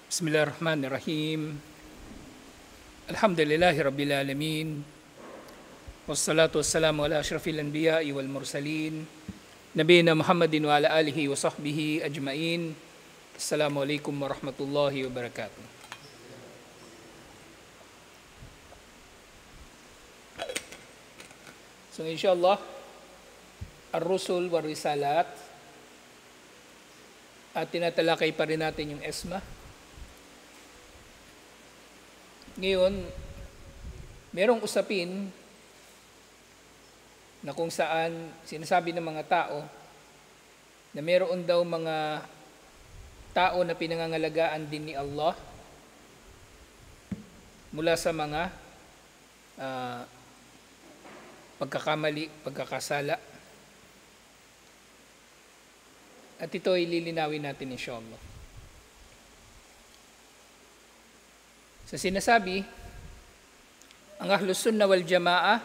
Bismillahirrahmanirrahim. Alhamdulillahi Rabbil Alamin. Wassalatu wassalamu ala ashrafil anbiya'i wal mursalin. Nabiyina Muhammadin wa ala alihi wa sahbihi ajma'in. Assalamualaikum warahmatullahi wabarakatuh. So inshallah, ar-rusul wa risalat. At tinatalakay pa rin natin yung ESMA. Ngayon, merong usapin na kung saan sinasabi ng mga tao na meron daw mga tao na pinangangalagaan din ni Allah mula sa mga pagkakamali, pagkakasala. At ito ay lilinawin natin insyaAllah. Sa sinasabi, ang Ahlus Sunnah wal Jamaah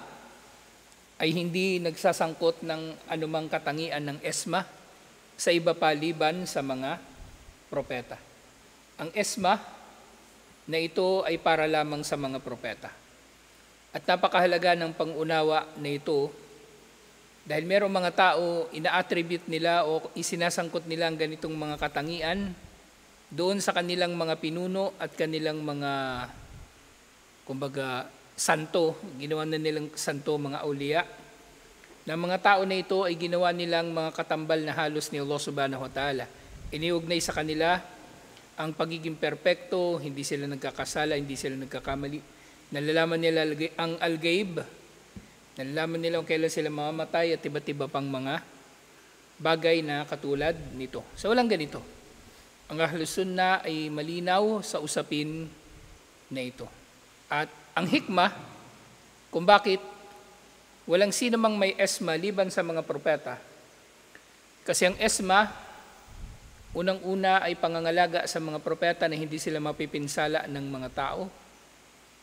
ay hindi nagsasangkot ng anumang katangian ng ESMA sa iba pa liban sa mga propeta. Ang ESMA na ito ay para lamang sa mga propeta. At napakahalaga ng pangunawa na ito dahil merong mga tao, ina-attribute nila o isinasangkot nila ang ganitong mga katangian doon sa kanilang mga pinuno at kanilang mga, kumbaga, santo. Ginawa na nilang santo, mga auliya. Na mga tao na ito ay ginawa nilang mga katambal na halos ni Allah subhanahu wa ta'ala. Iniugnay sa kanila ang pagiging perpekto, hindi sila nagkakasala, hindi sila nagkakamali. Nalalaman nila ang al-ghaib, nalalaman nila kung kailan sila mamamatay at iba't iba pang mga bagay na katulad nito. So walang ganito. Ang Ahlus Sunnah ay malinaw sa usapin na ito. At ang hikmah kung bakit walang sino mang may ESMA liban sa mga propeta. Kasi ang ESMA, unang-una ay pangangalaga sa mga propeta na hindi sila mapipinsala ng mga tao,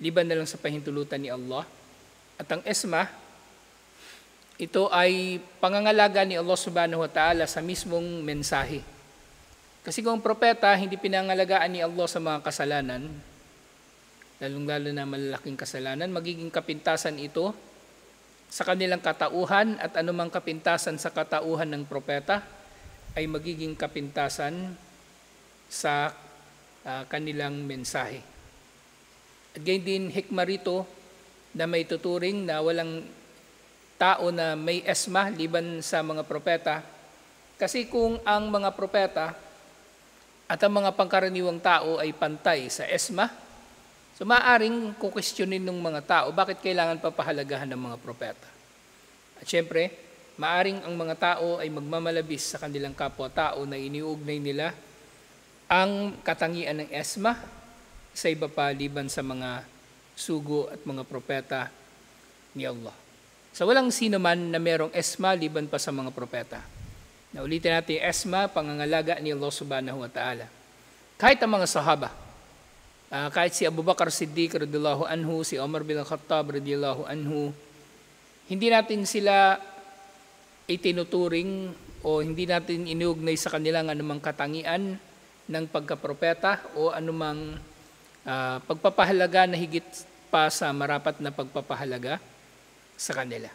liban na lang sa pahintulutan ni Allah. At ang ESMA, ito ay pangangalaga ni Allah subhanahu wa ta'ala sa mismong mensahe. Kasi kung propeta, hindi pinangalagaan ni Allah sa mga kasalanan, lalong-lalo na malalaking kasalanan, magiging kapintasan ito sa kanilang katauhan at anumang kapintasan sa katauhan ng propeta ay magiging kapintasan sa kanilang mensahe. At gayon din hikmah rito na may tuturing na walang tao na may ESMA liban sa mga propeta. Kasi kung ang mga propeta at ang mga pangkaraniwang tao ay pantay sa ESMA, so maaaring kukwestiyonin ng mga tao bakit kailangan papahalagahan ng mga propeta. At syempre, maaaring ang mga tao ay magmamalabis sa kanilang kapwa-tao na iniugnay nila ang katangian ng ESMA sa iba pa liban sa mga sugo at mga propeta ni Allah. So walang sino man na merong ESMA liban pa sa mga propeta. Naulitin natin yung ESMA, pangangalaga ni Allah subhanahu wa ta'ala. Kahit ang mga sahaba, kahit si Abu Bakar Siddiq radhiyallahu anhu, si Umar bin Khattab radhiyallahu anhu, hindi natin sila itinuturing o hindi natin iniugnay sa kanilang anumang katangian ng pagkapropeta o anumang pagpapahalaga na higit pa sa marapat na pagpapahalaga sa kanila.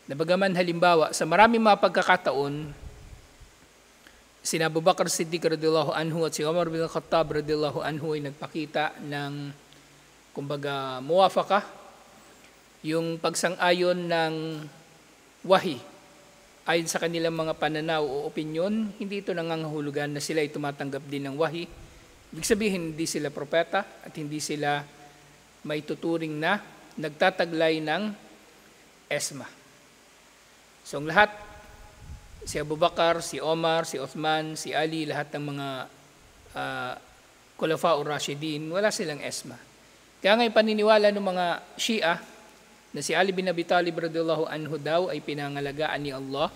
Nabagaman halimbawa, sa maraming mga pagkakataon, si Abu Bakar Siddiq radhiyallahu anhu at si Umar bin Khattab radhiyallahu anhu ay nagpakita ng, kumbaga, muwafaqah, yung pagsang-ayon ng wahi ayon sa kanilang mga pananaw o opinyon. Hindi ito nangangahulugan na sila ay tumatanggap din ng wahi. Ibig sabihin, hindi sila propeta at hindi sila may tuturing na nagtataglay ng ESMA. So ang lahat, si Abu Bakar, si Omar, si Uthman, si Ali, lahat ng mga Khulafa' ur-Rashidin, wala silang ESMA. Kaya ngayon paniniwala ng mga Shia na si Ali bin Abi Talib radhiyallahu anhu daw ay pinangalagaan ni Allah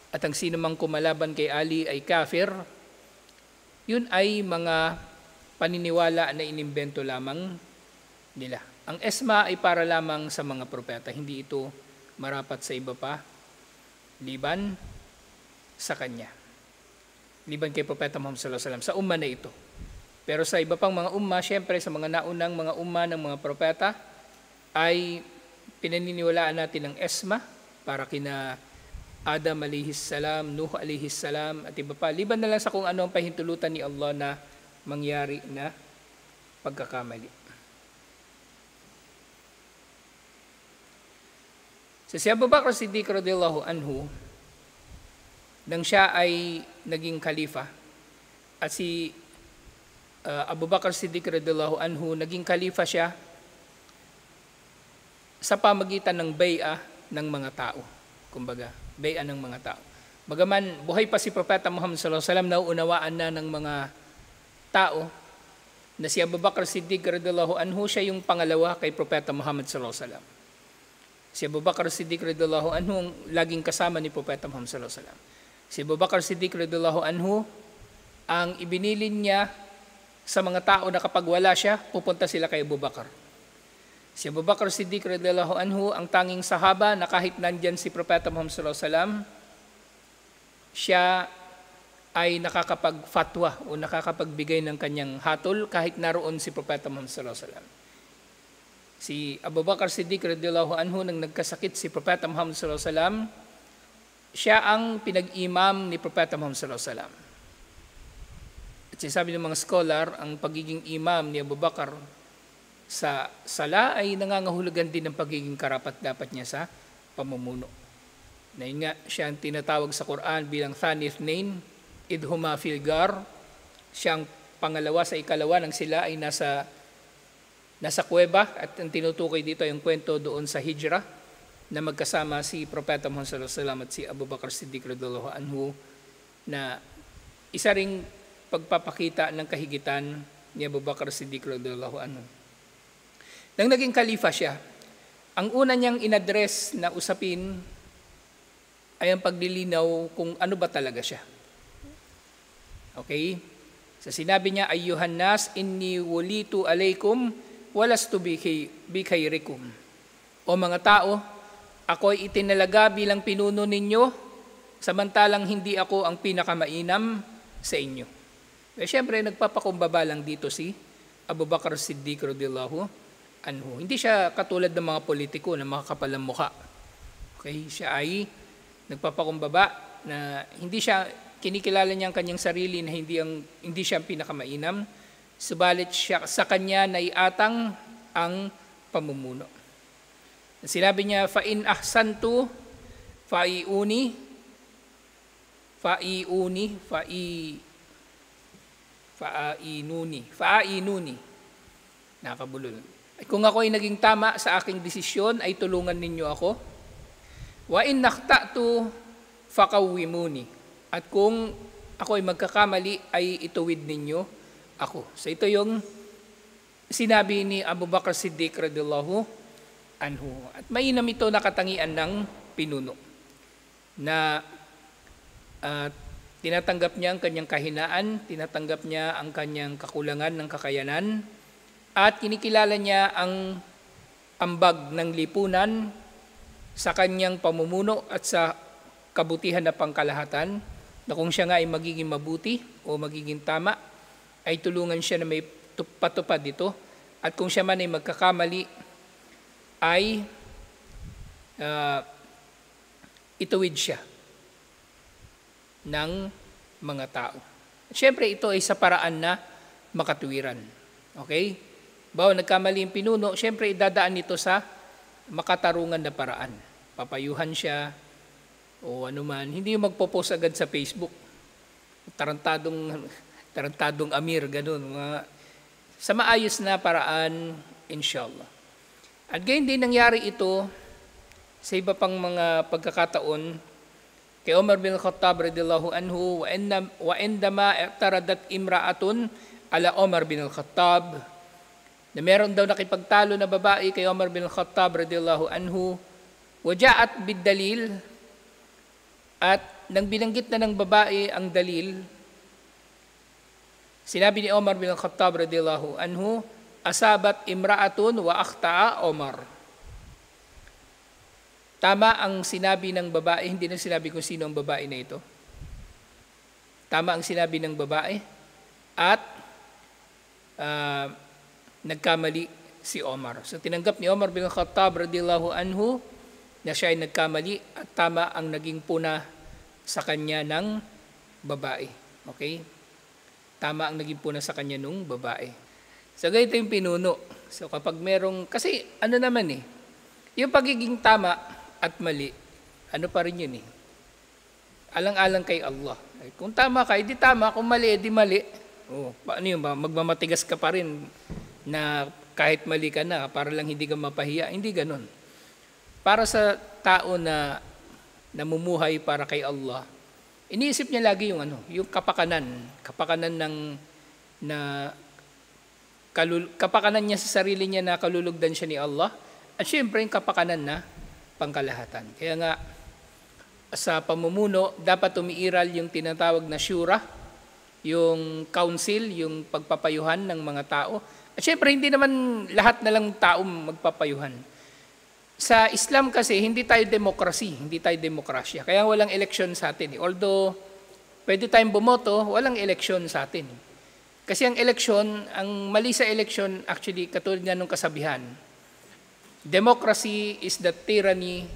at ang sino mang kumalaban kay Ali ay kafir, yun ay mga paniniwala na inimbento lamang nila. Ang ESMA ay para lamang sa mga propeta, hindi ito marapat sa iba pa liban sa kanya. Liban kay Propeta Muhammad sallallahu alaihi wasallam sa umma na ito. Pero sa iba pang mga umma, syempre sa mga naunang mga umma ng mga propeta, ay pinaniniwalaan natin ang esma para kina Adam alayhis salam, Nuh alayhis salam, at iba pa. Liban na lang sa kung ano ang pahintulutan ni Allah na mangyari na pagkakamali. Si Abu Bakr Siddiq radhiyallahu anhu, nang siya ay naging khalifa, at si Abu Bakr Siddiq radhiyallahu anhu, naging khalifa siya sa pamagitan ng bay'ah ng mga tao. Kumbaga, bay'ah ng mga tao. Bagaman buhay pa si Propeta Muhammad sallallahu alaihi wasallam, nauunawaan na ng mga tao na si Abu Bakr Siddiq radhiyallahu anhu siya yung pangalawa kay Propeta Muhammad sallallahu alaihi wasallam. Si Abu Bakr Siddiq radhiyallahu anhu ang laging kasama ni Propeta Muhammad sallallahu alaihi wasallam. Si Abu Bakr Siddiq radhiyallahu anhu ang ibinilin niya sa mga tao na kapag wala siya, pupunta sila kay Abu Bakr. Si Abu Bakr Siddiq radhiyallahu anhu ang tanging sahaba na kahit nandyan si Propeta Muhammad sallallahu alaihi wasallam, siya ay nakakapag-fatwa o nakakapagbigay ng kanyang hatol kahit naroon si Propeta Muhammad sallallahu alaihi wasallam. Si Abu Bakr Siddiq radhiyallahu anhu nang nagkasakit si Propeta Muhammad sallallahu alaihi wasallam, siya ang pinag-imam ni Propeta Muhammad sallallahu alaihi wasallam. At sinasabi ng mga scholar, ang pagiging imam ni Abu Bakr sa sala ay nangangahulugan din ng pagiging karapat-dapat niya sa pamumuno. Na yun nga, siya ang tinatawag sa Quran bilang Thani Ithnain, idhuma fil gar. Siya ang pangalawa sa ikalawa nang sila ay nasa kuweba, at ang tinutukoy dito ay yung kwento doon sa Hijrah na magkasama si Propeta Muhammad sallallahu alaihi wasallam at si Abu Bakr Siddiq radhiyallahu anhu, na isa ring pagpapakita ng kahigitan ni Abu Bakr Siddiq radhiyallahu anhu. Nang naging khalifa siya, ang una niyang inadres na usapin ay ang paglilinaw kung ano ba talaga siya. Okay? So sinabi niya, ayyuhan nas inni wulitu alaykum walastu bikhairikum. O mga tao, ako ay itinalaga bilang pinuno ninyo, samantalang hindi ako ang pinakamainam sa inyo. Eh, siyempre, nagpapakumbaba lang dito si Abu Bakr Siddiq radhiyallahu anhu. Hindi siya katulad ng mga politiko na makakapalang mukha. Okay? Siya ay nagpapakumbaba na hindi siya kinikilala niya ang kanyang sarili na hindi siya ang pinakamainam, subalit siya, sa kanya na iatang ang pamumuno. Sinabi niya, fa'in ahsantu fa'iuni fa'inuni. Nakabulol. Kung ako ay naging tama sa aking desisyon, ay tulungan ninyo ako. Wa in nakhta'tu faqawwimuni. At kung ako ay magkakamali, ay ituwid ninyo ako. So ito yung sinabi ni Abu Bakr Siddiq radhiyallahu anhu. At mainam ito na katangian ng pinuno, na tinatanggap niya ang kanyang kahinaan, tinatanggap niya ang kanyang kakulangan ng kakayanan, at kinikilala niya ang ambag ng lipunan sa kanyang pamumuno at sa kabutihan na pangkalahatan, na kung siya nga ay magiging mabuti o magiging tama, ay tulungan siya na may patupad dito, at kung siya man ay magkakamali, ay ituwid siya ng mga tao. Siyempre, ito ay sa paraan na makatuwiran. Okay? Bawa nagkamali yung pinuno, siyempre idadaan nito sa makatarungan na paraan. Papayuhan siya o anuman. Hindi yung magpo-post agad sa Facebook. Tarantadong amir, ganun. Sa maayos na paraan, inshallah. At gayon din nangyari ito sa iba pang mga pagkakataon kay Umar bin Khattab radhiyallahu anhu, wa indama i'taradat imra'atun ala Umar bin Khattab, na meron daw nakipagtalo na babae kay Umar bin Khattab radhiyallahu anhu, waja'at bid-dalil, at nang binanggit na ng babae ang dalil, sinabi ni Umar bin Khattab radhiyallahu anhu, asabat imra'atun wa akhta'a Umar. Tama ang sinabi ng babae, hindi na sinabi kung sino ang babae na ito. Tama ang sinabi ng babae, at ah, nagkamali si Omar. So tinanggap ni Omar bin Khattab radiyallahu anhu na siya ay nagkamali at tama ang naging puna sa kanya ng babae. Okay? Tama ang naging puna sa kanya nung babae. So ganito yung pinuno. So kapag merong, kasi ano naman yung pagiging tama at mali, ano pa rin yun alang-alang kay Allah. Kung tama ka, edi tama. Kung mali, edi mali. Paano yun ba? Magmamatigas ka pa rin na kahit mali ka na, para lang hindi ka mapahiya. Hindi ganun. Para sa tao na namumuhay para kay Allah, iniisip niya lagi yung kapakanan kapakanan niya sa sarili niya na kalulugdan siya ni Allah, at syempre yung kapakanan na pangkalahatan. Kaya nga, sa pamumuno, dapat umiiral yung tinatawag na syura, yung council, yung pagpapayuhan ng mga tao. At syempre, hindi naman lahat na lang tao magpapayuhan. Sa Islam kasi, hindi tayo demokrasya. Kaya walang eleksyon sa atin. Although, pwede tayong bumoto, walang eleksyon sa atin. Kasi ang eleksyon, ang mali sa eleksyon, actually, katulad nga nung kasabihan, democracy is the tyranny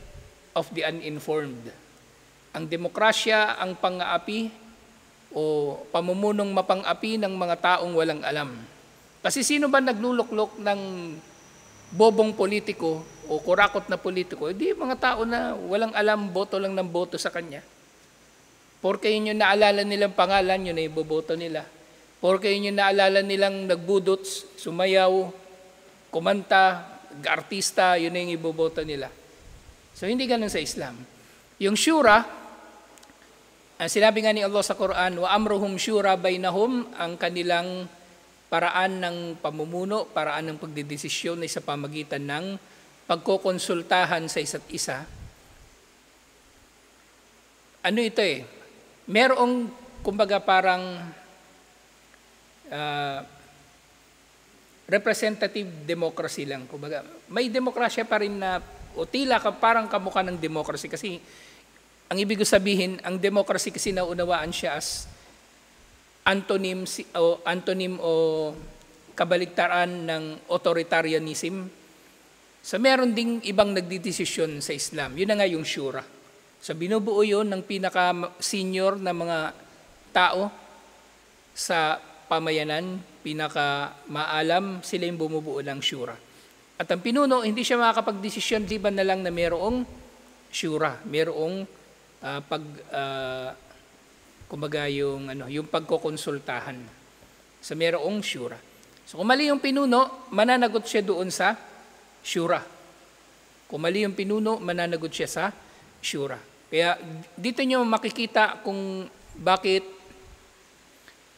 of the uninformed. Ang demokrasya ang pang-aapi o pamumunong mapang-api ng mga taong walang alam. Kasi sino ba nagluluklok ng bobong politiko o kurakot na politiko? Hindi mga tao na walang alam, boto lang ng boto sa kanya. Porke yun yung naalala nilang pangalan, yun na iboboto nila. Porke yun yung naalala nilang nagbudots, sumayaw, kumanta, artista, yun na yung iboboto nila. So hindi ganun sa Islam. Yung syura, sinabi nga ni Allah sa Quran, wa amruhum syura bainahum, ang kanilang paraan ng pamumuno, paraan ng pagdedesisyon ay sa pamagitan ng pagkokonsultahan sa isa't isa. Ano ito merong kumbaga parang representative democracy lang. Kumbaga, may demokrasya pa rin na o tila parang kamukha ng democracy kasi ang ibig sabihin, ang democracy kasi naunawaan siya as antonym o kabaligtaran ng authoritarianism. So meron ding ibang nagdidesisyon sa Islam. Yun na nga yung syura. So binubuo yun ng pinaka-senior na mga tao sa pamayanan, pinaka-maalam, sila yung bumubuo ng syura. At ang pinuno, hindi siya makakapag-desisyon liban na lang na mayroong syura, mayroong kumbaga yung pagkokonsultahan. So mayroong syura. So kung mali yung pinuno, mananagot siya doon sa syura. Kung mali yung pinuno, mananagot siya sa syura. Kaya dito nyo makikita kung bakit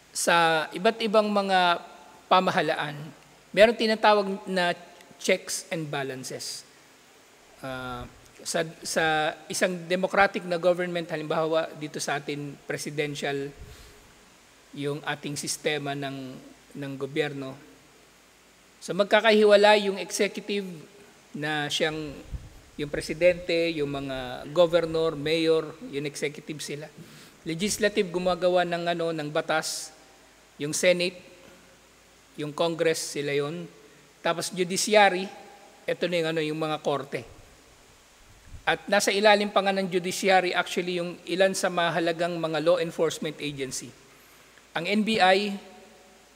sa iba't ibang mga pamahalaan, meron tinatawag na checks and balances. Sa isang democratic na government, halimbawa dito sa atin presidential yung ating sistema ng gobyerno. So magkakahiwala yung executive na siyang yung presidente, yung mga governor, mayor, yung executive sila. Legislative gumagawa ng batas, yung Senate, yung Congress sila yon. Tapos judiciary, ito na yung mga korte. At nasa ilalim pa nga ng judiciary actually yung ilan sa mahalagang mga law enforcement agency. Ang NBI,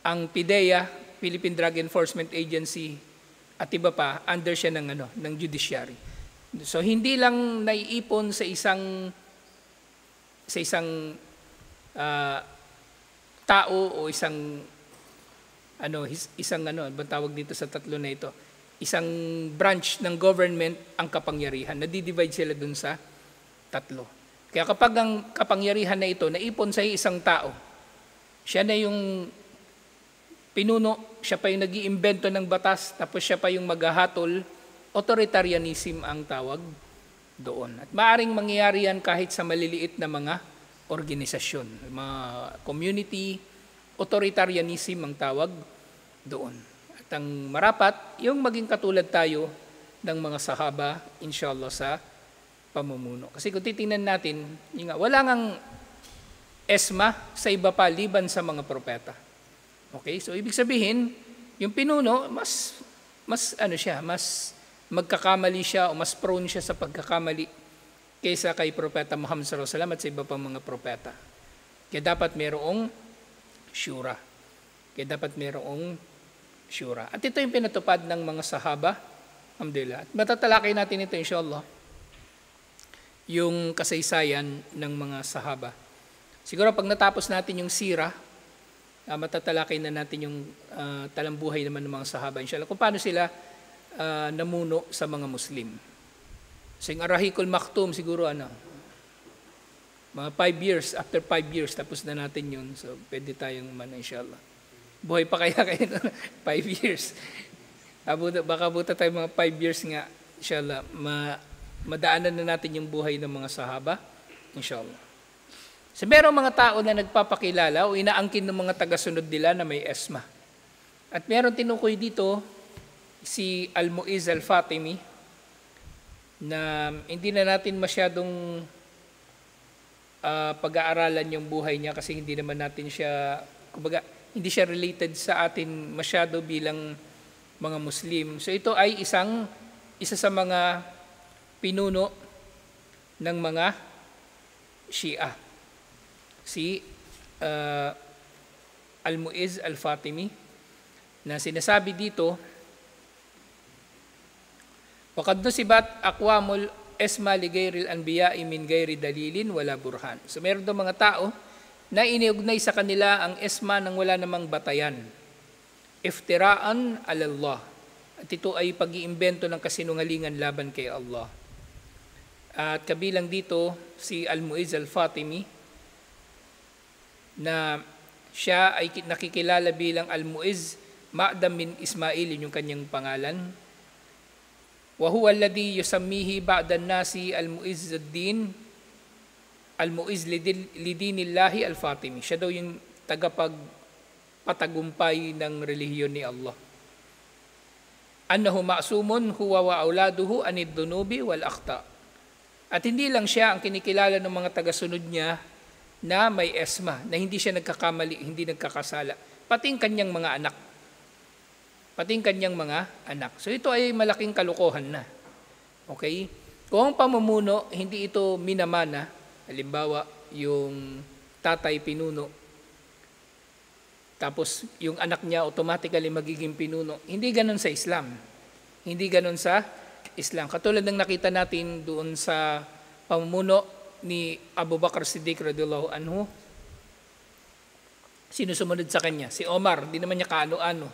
ang PIDEA, Philippine Drug Enforcement Agency, at iba pa, under siya ng judiciary. So hindi lang naiipon sa isang tao o isang bang tawag dito sa tatlo na ito, isang branch ng government ang kapangyarihan. Nadidivide sila dun sa tatlo. Kaya kapag ang kapangyarihan na ito naipon sa isang tao, siya na yung pinuno, siya pa yung nag-iimbento ng batas, tapos siya pa yung maghahatol, authoritarianism ang tawag doon. At maaaring mangyayari yan kahit sa maliliit na mga organisasyon, mga community, authoritarianism ang tawag doon. At ang marapat, yung maging katulad tayo ng mga sahaba, inshallah, sa pamumuno. Kasi kung titingnan natin, wala ngang esma sa iba pa liban sa mga propeta. Okay? So ibig sabihin, yung pinuno, mas magkakamali siya o mas prone siya sa pagkakamali kaysa kay Propeta Muhammad sallallahu alaihi wasallam at sa iba pang mga propeta. Kaya dapat mayroong syura. At ito yung pinatupad ng mga sahaba. Alhamdulillah. At matatalakay natin ito inshallah. Yung kasaysayan ng mga sahaba. Siguro pag natapos natin yung sira, matatalakay na natin yung talambuhay naman ng mga sahaba inshallah. Kung paano sila namuno sa mga Muslim. So yung Ar-Rahiqul Maktum siguro mga 5 years, after 5 years, tapos na natin yun. So pwede tayong inshallah. Buhay pa kaya kayo 5 years. Baka buta tayo mga 5 years nga, inshallah, madaanan na natin yung buhay ng mga sahaba, inshallah. So merong mga tao na nagpapakilala o inaangkin ng mga tagasunod nila na may esma. At meron tinukoy dito si Al-Mu'iz Al-Fatimi na hindi na natin masyadong pag-aaralan yung buhay niya kasi hindi naman natin siya, kumbaga, hindi siya related sa atin masyado bilang mga Muslim. So ito ay isa sa mga pinuno ng mga Shia. Si Al-Mu'iz Al-Fatimi na sinasabi dito, وَقَدْ نُسِبَتْ أَقْوَامُ الْإِسْمَى لِغَيْرِ الْأَنْبِيَاءِ مِنْ غَيْرِ دَلِيلٍ وَلَا بُرْهَانٍ. So meron daw mga tao na iniugnay sa kanila ang isma nang wala namang batayan. Iftiraan ala Allah. At ito ay pag-iimbento ng kasinungalingan laban kay Allah. At kabilang dito si Al-Mu'iz Al-Fatimi na siya ay nakikilala bilang Al-Mu'iz Ma'dam min Ismail, yung kanyang pangalan. Wa huwa alladhi yusammihi ba'da an-nasi Al-Mu'iz ad-Din Al-Mu'iz lidinillahi Al-Fatimi. Siya daw yung tagapagpatagumpay ng relihiyon ni Allah. Annahu ma'sumun huwa wa auladuhu anid dunubi wal akhta. At hindi lang siya ang kinikilala ng mga tagasunod niya na may esma, na hindi siya nagkakamali, hindi nagkakasala. Pating kanyang mga anak. So ito ay malaking kalokohan na. Okay? Kung ang pamumuno, hindi ito minamana, halimbawa, yung tatay pinuno, tapos yung anak niya automatically magiging pinuno. Hindi ganun sa Islam. Katulad ng nakita natin doon sa pamumuno ni Abu Bakr Siddiq radhiyallahu anhu. Sino sumunod sa kanya? Si Omar, hindi naman niya kaano-ano.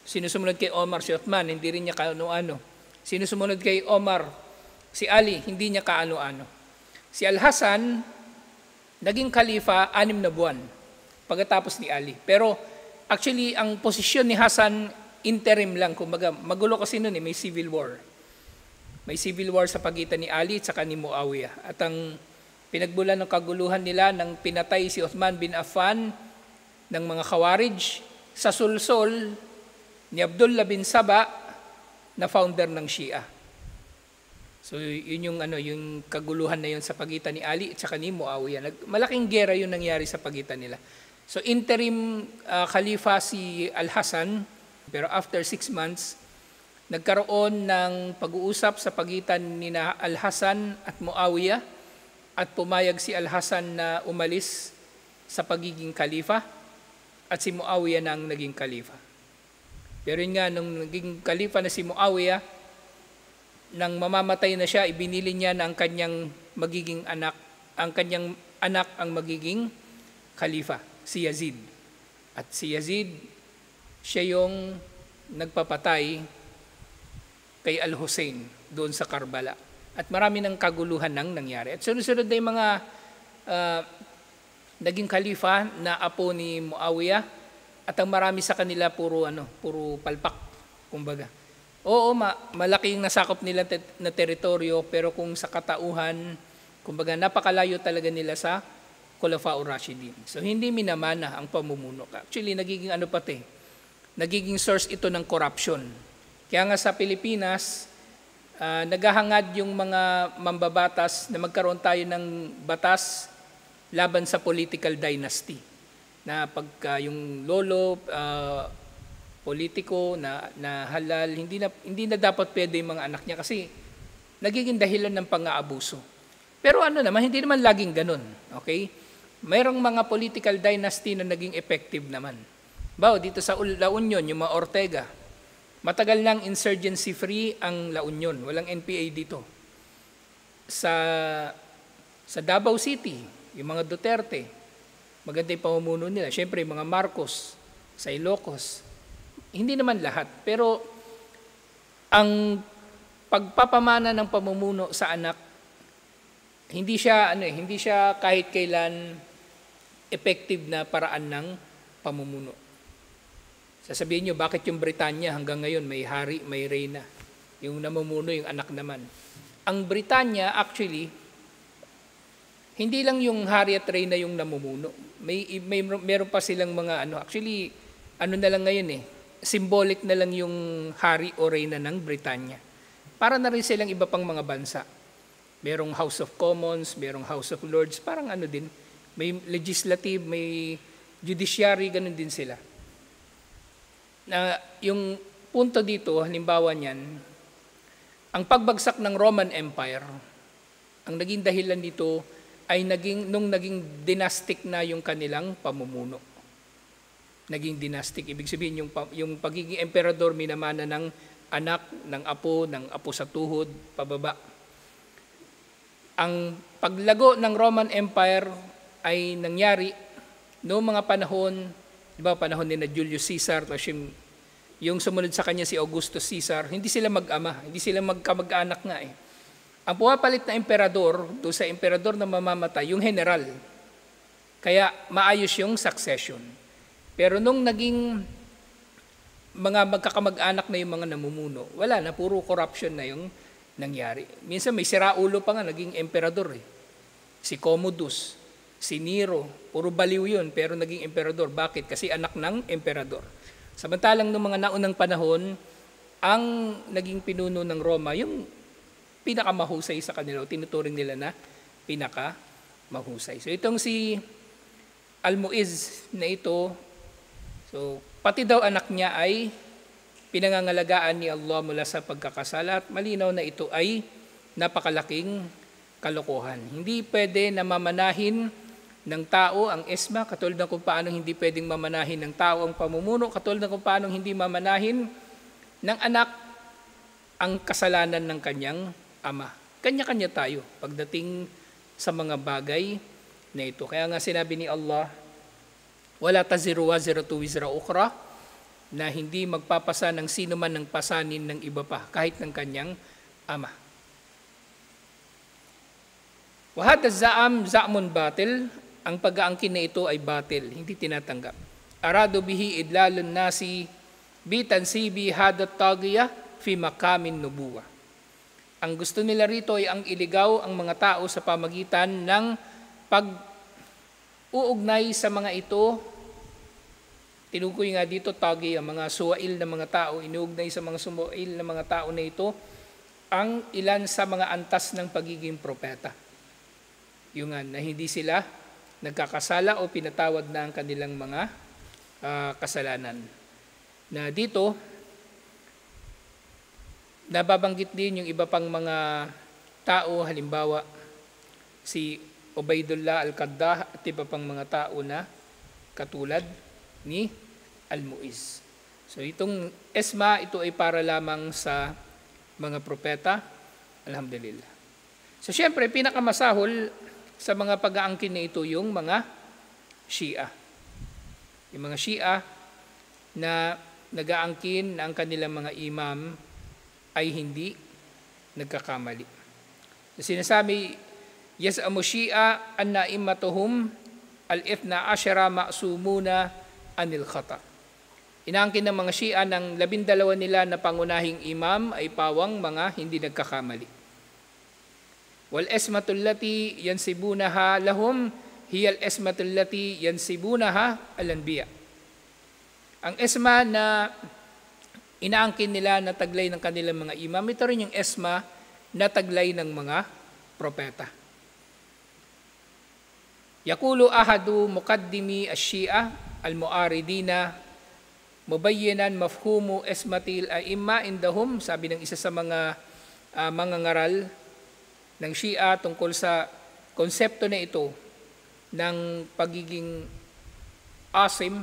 Sino sumunod kay Omar? Si Uthman, hindi rin niya kaano-ano. Sino sumunod kay Omar? Si Ali, hindi niya kaano-ano. Si Al-Hasan, naging khalifa 6 na buwan pagkatapos ni Ali. Pero actually, ang posisyon ni Hasan, interim lang. Kumbaga, magulo kasi noon may civil war. May civil war sa pagitan ni Ali at saka ni Muawiyah. At ang pinagbulan ng kaguluhan nila nang pinatay si Uthman bin Affan ng mga Khawarij sa sulsol ni Abdullah bin Saba na founder ng Shia. So yun yung kaguluhan na yun sa pagitan ni Ali at saka ni Muawiyah. Malaking gera yun nangyari sa pagitan nila. So interim khalifa si Al-Hasan, pero after 6 months, nagkaroon ng pag-uusap sa pagitan ni Al-Hasan at Muawiyah at pumayag si Al-Hasan na umalis sa pagiging khalifa at si Muawiyah na ang naging khalifa. Pero yun nga, nung naging khalifa na si Muawiyah, nang mamamatay na siya, ibinili niya na ang kanyang anak ang magiging khalifa, si Yazid. At si Yazid, siya yung nagpapatay kay Al-Hussein doon sa Karbala. At marami ng kaguluhan nang nangyari. At sunod-sunod na yung mga naging khalifa na apo ni Muawiyah, at ang marami sa kanila puro palpak, kumbaga. Oo, malaking nasakop nila na teritoryo, pero kung sa katauhan, kumbaga napakalayo talaga nila sa Khulafa'ur Rashidin. So hindi minamana ang pamumuno. Actually, nagiging source ito ng corruption. Kaya nga sa Pilipinas, naghahangad yung mga mambabatas na magkaroon tayo ng batas laban sa political dynasty. na pagka yung lolo, politiko na halal, hindi na dapat pwede yung mga anak niya kasi nagiging dahilan ng pang-aabuso. Pero hindi naman laging ganun. Okay? Mayroong mga political dynasty na naging effective naman. Dito sa La Union, yung mga Ortega, matagal nang insurgency-free ang La Union. Walang NPA dito. Sa Davao City, yung mga Duterte, maganda yung pamumuno nila. Siyempre, yung mga Marcos, sa Ilocos, hindi naman lahat. Pero ang pagpapamana ng pamumuno sa anak, hindi siya kahit kailan effective na paraan ng pamumuno. Sasabihin nyo, bakit yung Britanya hanggang ngayon may hari, may reyna? Yung namumuno, yung anak naman. Ang Britanya actually, hindi lang yung hari at reyna yung namumuno. Meron pa silang mga actually, na lang ngayon symbolic na lang yung hari o reyna ng Britanya. Para na rin silang iba pang mga bansa. Merong House of Commons, merong House of Lords, parang din, may legislative, may judiciary, ganun din sila. Yung punto dito, halimbawa niyan, ang pagbagsak ng Roman Empire, ang naging dahilan dito ay nung naging dynastic na yung kanilang pamumuno. Naging dynastic, ibig sabihin yung pagiging emperador minamana ng anak, ng apo sa tuhod, pababa. Ang paglago ng Roman Empire ay nangyari noong mga panahon, panahon ni Julius Caesar, yung sumunod sa kanya si Augustus Caesar, hindi sila mag-ama, hindi sila magkamag-anak nga Ang pumapalit na emperador, doon sa emperador na mamamatay, yung general. Kaya maayos yung succession. Pero nung naging mga magkakamag-anak na yung mga namumuno, wala na, puro corruption na yung nangyari. Minsan may siraulo pa nga, naging emperador Si Commodus, si Nero, puro baliw yun, pero naging emperador. Bakit? Kasi anak ng emperador. Samantalang noong mga naunang panahon, ang naging pinuno ng Roma, yung pinakamahusay sa kanila, tinuturing nila na pinakamahusay. So itong si Almuiz na ito, so pati daw anak niya ay pinangangalagaan ni Allah mula sa pagkakasala at malinaw na ito ay napakalaking kalokohan. Hindi pwede na mamanahin ng tao ang ESMA, katulad ng kung paano hindi pwedeng mamanahin ng tao ang pamumuno, katulad ng kung paano hindi mamanahin ng anak ang kasalanan ng kanyang ama. Kanya-kanya tayo pagdating sa mga bagay na ito. Kaya nga sinabi ni Allah, wala taziru waziratu wizra ukhra, na hindi magpapasa ng sino man ng pasanin ng iba pa, kahit ng kanyang ama. Wahad za'mun batil, ang pag-aangkin na ito ay batil, hindi tinatanggap. Arado bihi idlalun nasi bitansibi hadat tagiya fi makamin nubuwa. Ang gusto nila rito ay ang iligaw ang mga tao sa pamagitan ng pag-uugnay sa mga ito. Tinukoy nga dito tagi, ang mga suwail na mga tao, inuugnay sa mga suwail na mga tao na ito ang ilan sa mga antas ng pagiging propeta. Yung na hindi sila nagkakasala o pinatawad na ang kanilang mga kasalanan. Na dito, nababanggit din yung iba pang mga tao, halimbawa si Ubaydullah al-Qaddah at iba pang mga tao na katulad ni Almuiz. So itong ESMA, ito ay para lamang sa mga propeta. Alhamdulillah. So syempre, pinakamasahol sa mga pag-aangkin na ito yung mga Shia. Yung mga Shia na nag-aangkin na ang kanilang mga imam ay hindi nagkakamali. Sinasabi, yas'amu Shia anna immatuhum al-ithna ashara ma'sumuna anil khata. Inaangkin ng mga Shia ng 12 nila na pangunahing imam ay pawang mga hindi nagkakamali. Wal esmatul lati yansibunaha lahum hiya al esmatul lati yansibunaha al anbiya. Ang esma na inaangkin nila na taglay ng kanilang mga imam, ito rin yung esma na taglay ng mga propeta. Yakulu ahadu muqaddimi ash-Shia al-Mu'aridina mubayyinan mafhumu ismatil a'imma indahum, sabi ng isa sa mga mangangaral ng Shia tungkol sa konsepto na ito ng pagiging asim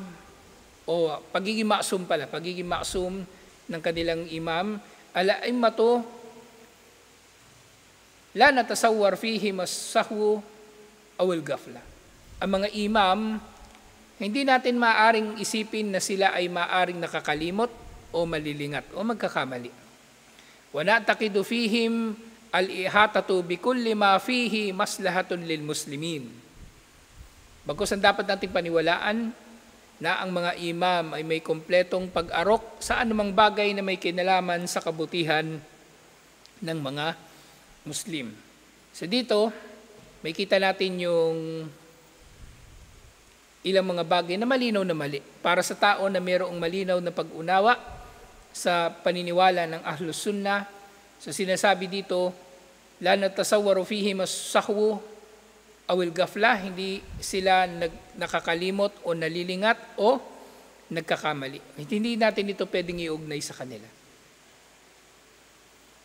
o pagiging maksum ng kanilang imam. Al-a'immatu la natasawwar fihi as-sahwu aw al-ghafla. Ang mga imam, hindi natin maaring isipin na sila ay maaring nakakalimot o malilingat o magkakamali. Wa na'taqidu fihim al-ihatatu bi kulli ma fihi maslahatun lil muslimin. Bagkus ang dapat nating paniwalaan na ang mga imam ay may kompletong pag-arok sa anumang bagay na may kinalaman sa kabutihan ng mga Muslim. So dito, may kita natin yung ilang mga bagay na malinaw na mali para sa tao na mayroong malinaw na pag-unawa sa paniniwala ng Ahlus Sunnah. So sinasabi dito, la natasawwaru fihi as-sahwu aw al-ghafla, hindi sila nakakalimot o nalilingat o nagkakamali. Hindi natin ito pwedeng iugnay sa kanila.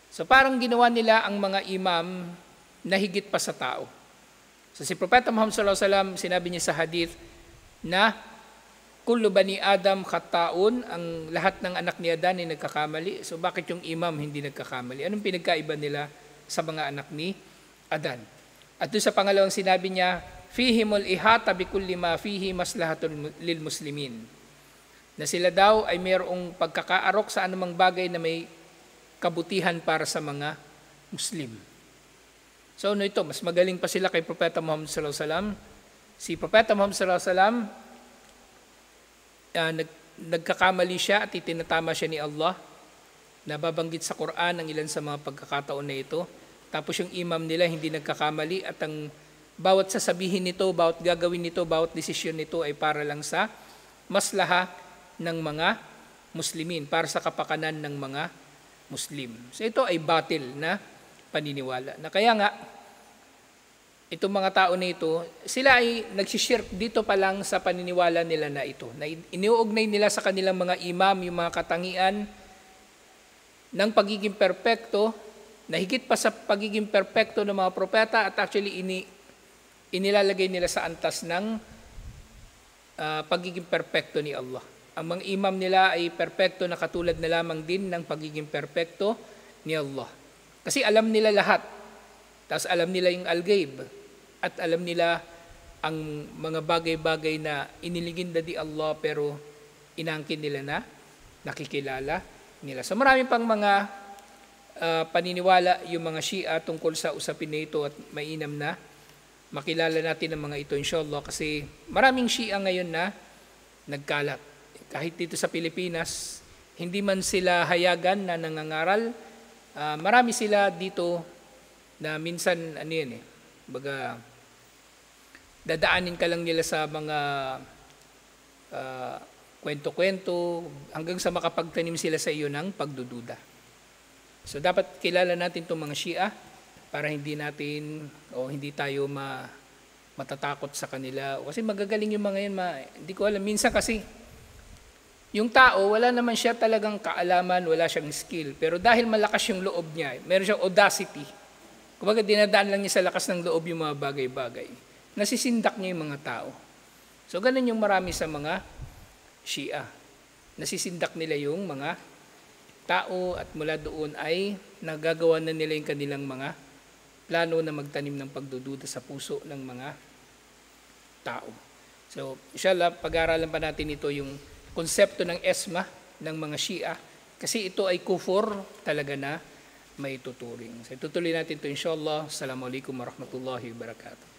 So parang ginawa nila ang mga imam na higit pa sa tao. So si Propeta Muhammad sallallahu alaihi wasallam, sinabi niya sa hadith na kullu bani Adam khata'un, ang lahat ng anak ni Adan ay nagkakamali. So bakit yung imam hindi nagkakamali? Anong pinagkaiba nila sa mga anak ni Adan? At doon sa pangalawang sinabi niya, fihimul ihata bi kulli ma fihi maslahatun lil muslimin. Na sila daw ay mayroong pagkakaarok sa anumang bagay na may kabutihan para sa mga Muslim. So ano ito? Mas magaling pa sila kay Propeta Muhammad sallallahu alaihi wasallam. Si Propeta Muhammad sallallahu alaihi wasallam, nagkakamali siya at itinatama siya ni Allah. Nababanggit sa Quran ang ilan sa mga pagkakataon na ito. Tapos yung imam nila hindi nagkakamali at ang bawat sasabihin nito, bawat gagawin nito, bawat desisyon nito ay para lang sa maslaha ng mga Muslimin, para sa kapakanan ng mga Muslim. So ito ay batil na paniniwala. Na kaya nga, itong mga tao na ito, sila ay nagsishirk dito pa lang sa paniniwala nila na ito. Na iniuugnay nila sa kanilang mga imam yung mga katangian ng pagiging perpekto, na higit pa sa pagiging perpekto ng mga propeta, at actually inilalagay nila sa antas ng pagiging perpekto ni Allah. Ang mga imam nila ay perpekto na katulad na lamang din ng pagiging perpekto ni Allah. Kasi alam nila lahat. Tapos alam nila yung al-ghaib. At alam nila ang mga bagay-bagay na iniligin di Allah pero inangkin nila na nakikilala nila. So marami pang mga paniniwala yung mga Shia tungkol sa usapin na ito at mainam na makilala natin ang mga ito inshallah, kasi maraming Shia ngayon na nagkalat. Kahit dito sa Pilipinas, hindi man sila hayagan na nangangaral, marami sila dito na minsan baga dadaanin ka lang nila sa mga kwento-kwento hanggang sa makapagtanim sila sa iyo ng pagdududa. So dapat kilala natin itong mga Shia para hindi tayo matatakot sa kanila. Kasi magagaling yung mga yan. Hindi ko alam. Minsan kasi, yung tao, wala naman siya talagang kaalaman, wala siyang skill. Pero dahil malakas yung loob niya, meron siyang audacity. Kumbaga dinadaan lang niya sa lakas ng loob yung mga bagay-bagay. Nasisindak niya yung mga tao. So ganun yung marami sa mga Shia. Nasisindak nila yung mga tao at mula doon ay nagagawa na nila yung kanilang mga plano na magtanim ng pagdududa sa puso ng mga tao. So, inshallah, pag-aaralan pa natin ito yung konsepto ng esma ng mga Shia, kasi ito ay kufur talaga na may tuturing. So, tutuloy natin ito inshallah. Assalamualaikum warahmatullahi wabarakatuh.